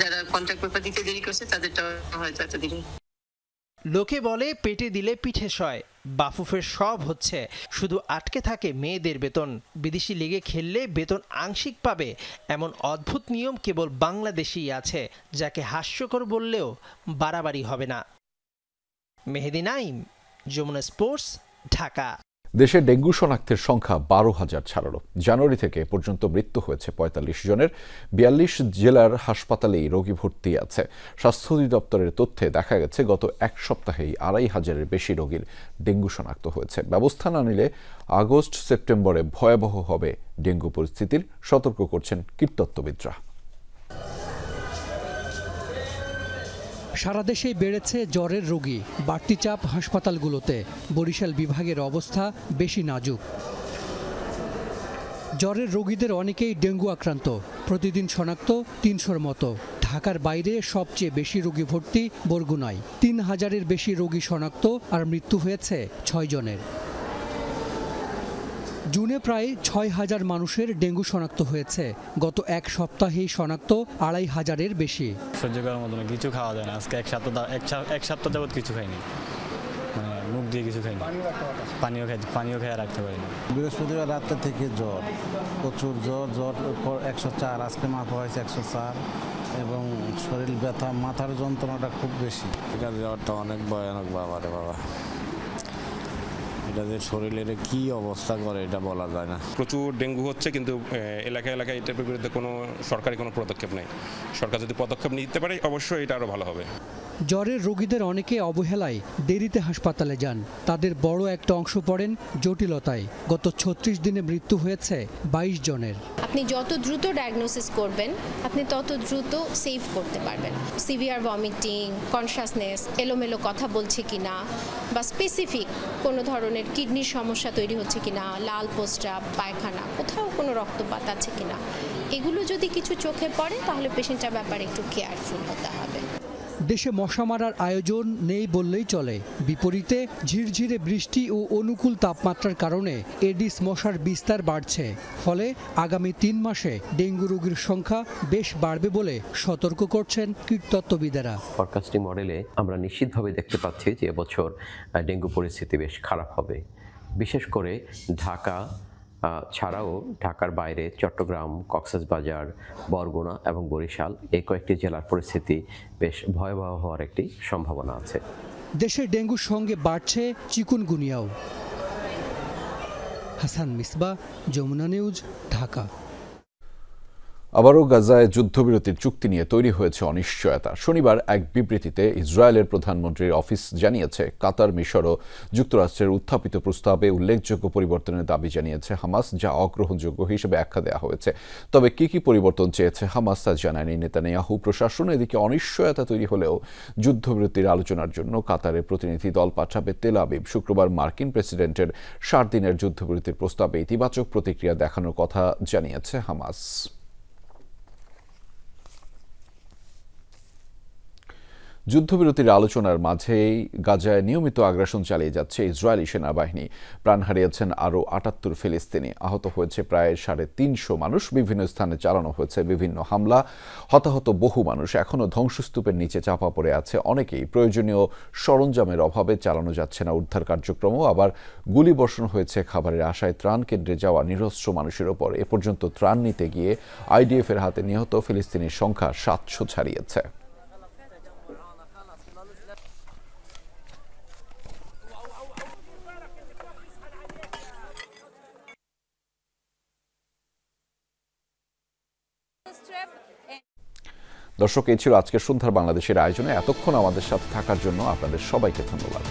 যারা কন্ট্যাক্ট পেপার দিতে দেরি করছে তাদেরটা হয়তো এত দেরি। লোকে বলে পেটে দিলে পিঠে সয়। বাফুফের সব হচ্ছে, শুধু আটকে থাকে মেয়েদের বেতন। বিদেশি লিগে খেললে বেতন আংশিক পাবে, এমন অদ্ভুত নিয়ম কেবল বাংলাদেশেই আছে, যাকে হাস্যকর বললেও বাড়াবাড়ি হবে না। মেহেদি নাইম, যমুনা স্পোর্টস, ঢাকা। দেশে ডেঙ্গু শনাক্তের সংখ্যা 12,000 ছাড়ালো। জানুয়ারি থেকে পর্যন্ত মৃত্যু হয়েছে 45 জনের। 42 জেলার হাসপাতালেই রোগী ভর্তি আছে। স্বাস্থ্য অধিদপ্তরের তথ্যে দেখা গেছে গত 1 সপ্তাহেই 2,500-এর বেশি রোগীর ডেঙ্গু শনাক্ত হয়েছে। ব্যবস্থা না নিলে আগস্ট সেপ্টেম্বরে ভয়াবহ হবে ডেঙ্গু পরিস্থিতির, সতর্ক করছেন কীটতত্ত্ববিদরা। সারা দেশেই বেড়েছে জ্বরের রোগী, বাড়তি চাপ হাসপাতালগুলোতে। বরিশাল বিভাগের অবস্থা বেশি নাজুক। জ্বরের রোগীদের অনেকেই ডেঙ্গু আক্রান্ত, প্রতিদিন শনাক্ত 300-র মতো। ঢাকার বাইরে সবচেয়ে বেশি রোগী ভর্তি বরগুনায়, 3,000-এর বেশি রোগী শনাক্ত আর মৃত্যু হয়েছে 6 জনের। জুনে প্রায় 6,000 মানুষের ডেঙ্গু শনাক্ত হয়েছে। গত 1 সপ্তাহেই শনাক্ত 2,500-এর বেশি। সহ্য করার মতো না, কিছু খাওয়া যায় না। আজকে এক সপ্তাহ যাবত কিছু খাইনি, মানে মুখ দিয়ে কিছু খাইনি, পানিও খেয়ে রাখতে পারিনি। বৃহস্পতিবার রাত থেকে জ্বর, প্রচুর জ্বর 104, আজকে মাপা হয়েছে 104, এবং শরীর ব্যথা, মাথার যন্ত্রণাটা খুব বেশি। এটা জ্বরটা অনেক ভয়ানক, বাবা রে বাবা। এটা যে শরীরের কি অবস্থা করে এটা বলা যায় না। প্রচুর ডেঙ্গু হচ্ছে, কিন্তু এলাকায় এটার বিরুদ্ধে কোনো সরকারি কোনো পদক্ষেপ নেই। সরকার যদি পদক্ষেপ নিতে পারে অবশ্যই এটা আরও ভালো হবে। জ্বরের রোগীদের অনেকে অবহেলায় দেরিতে হাসপাতালে যান। তাদের বড় একটা অংশ পড়েন জটিলতায়। গত 36 দিনে মৃত্যু হয়েছে 22 জনের। আপনি যত দ্রুত ডায়াগনোসিস করবেন, আপনি তত দ্রুত সেভ করতে পারবেন। সিভিয়ার ভমিটিং, কনশাসনেস, এলোমেলো কথা বলছে কিনা, বা স্পেসিফিক কোনো ধরনের কিডনির সমস্যা তৈরি হচ্ছে কিনা, লাল প্রস্রাব, পায়খানা, কোথাও কোনো রক্তপাত আছে কিনা, এগুলো যদি কিছু চোখে পড়ে তাহলে পেশেন্টটার ব্যাপারে একটু কেয়ারফুল হতে হবে। দেশে মশা মারার আয়োজন নেই বললেই চলে। বিপরীতে ঝিরঝিরে বৃষ্টি ও অনুকূল তাপমাত্রার কারণে এডিস মশার বিস্তার বাড়ছে। ফলে আগামী 3 মাসে ডেঙ্গু রোগীর সংখ্যা বেশ বাড়বে বলে সতর্ক করছেন কীটতত্ত্ববিদেরা। ফরকাস্টিং মডেলে আমরা নিশ্চিতভাবে দেখতে পাচ্ছি যে এবছর ডেঙ্গু পরিস্থিতি বেশ খারাপ হবে। বিশেষ করে ঢাকা, ছাড়াও ঢাকার বাইরে চট্টগ্রাম, কক্সবাজার, বরগুনা এবং বরিশাল এই কয়েকটি জেলার পরিস্থিতি বেশ ভয়াবহ হওয়ার একটি সম্ভাবনা আছে। দেশে ডেঙ্গুর সঙ্গে বাড়ছে চিকুনগুনিয়াও। হাসান মিসবাহ, যমুনা নিউজ, ঢাকা। আবারও গাজায় যুদ্ধবিরতির চুক্তি নিয়ে তৈরি হয়েছে অনিশ্চয়তা। শনিবার এক বিবৃতিতে ইসরায়েলের প্রধানমন্ত্রীর অফিস জানিয়েছে, কাতার, মিশর ও যুক্তরাষ্ট্রের উত্থাপিত প্রস্তাবে উল্লেখযোগ্য পরিবর্তনের দাবি জানিয়েছে হামাস, যা অগ্রহণযোগ্য হিসেবে আখ্যা দেওয়া হয়েছে। তবে কি কি পরিবর্তন চেয়েছে হামাস তা জানায়নি নেতানিয়াহু প্রশাসন। এদিকে অনিশ্চয়তা তৈরি হলেও যুদ্ধবিরতির আলোচনার জন্য কাতারের প্রতিনিধি দল পাঠাবে তেল আবিব। শুক্রবার মার্কিন প্রেসিডেন্টের 7 দিনের যুদ্ধবিরতির প্রস্তাবে ইতিবাচক প্রতিক্রিয়া দেখানোর কথা জানিয়েছে হামাস। যুদ্ধবিরতির আলোচনার মাঝেই গাজায় নিয়মিত আগ্রাসন চালিয়ে যাচ্ছে ইসরায়েলি সেনাবাহিনী। প্রাণ হারিয়েছেন আরও 78 ফিলিস্তিনি, আহত হয়েছে প্রায় 350 মানুষ। বিভিন্ন স্থানে চালানো হয়েছে বিভিন্ন হামলা, হতাহত বহু মানুষ। এখনও ধ্বংসস্তূপের নিচে চাপা পড়ে আছে অনেকেই। প্রয়োজনীয় সরঞ্জামের অভাবে চালানো যাচ্ছে না উদ্ধার কার্যক্রমও। আবার গুলিবর্ষণ হয়েছে খাবারের আশায় ত্রাণ কেন্দ্রে যাওয়া নিরস্ত্র মানুষের ওপর। এ পর্যন্ত ত্রাণ নিতে গিয়ে আইডিএফের হাতে নিহত ফিলিস্তিনির সংখ্যা 700 ছাড়িয়েছে। দর্শক, এই ছিল আজকের সন্ধ্যার বাংলাদেশের আয়োজনে। এতক্ষণ আমাদের সাথে থাকার জন্য আপনাদের সবাইকে ধন্যবাদ।